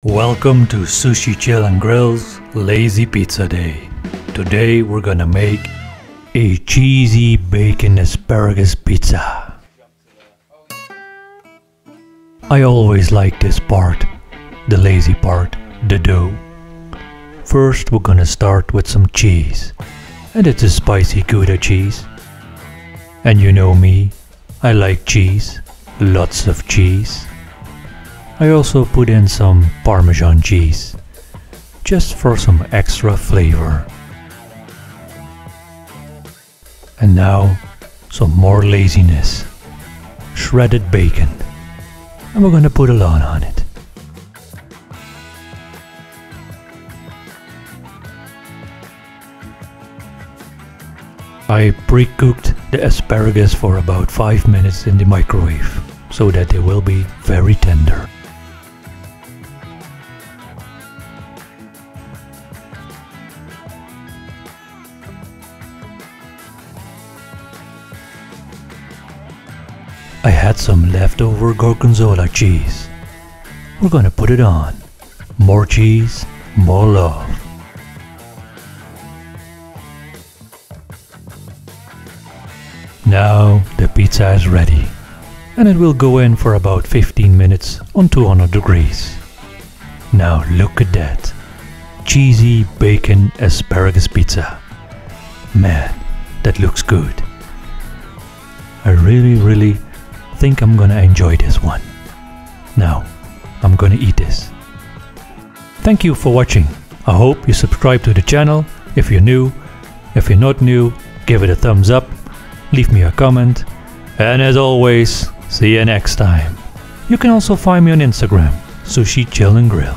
Welcome to Sushi Chill and Grill's Lazy Pizza Day. Today we're gonna make a cheesy bacon asparagus pizza. I always like this part, the lazy part, the dough. First we're gonna start with some cheese, and it's a spicy Gouda cheese. And you know me, I like cheese, lots of cheese. I also put in some Parmesan cheese, just for some extra flavor. And now, some more laziness. Shredded bacon. And we're gonna put a lot on it. I pre-cooked the asparagus for about 5 minutes in the microwave, so that they will be very tender. I had some leftover gorgonzola cheese. We're gonna put it on. More cheese, more love. Now the pizza is ready, and it will go in for about 15 minutes on 200 degrees. Now look at that. Cheesy bacon asparagus pizza. Man, that looks good. I really think I'm gonna enjoy this one. Now, I'm gonna eat this. Thank you for watching. I hope you subscribe to the channel if you're new. If you're not new, give it a thumbs up, leave me a comment, and as always, see you next time. You can also find me on Instagram, Sushi Chill and Grill.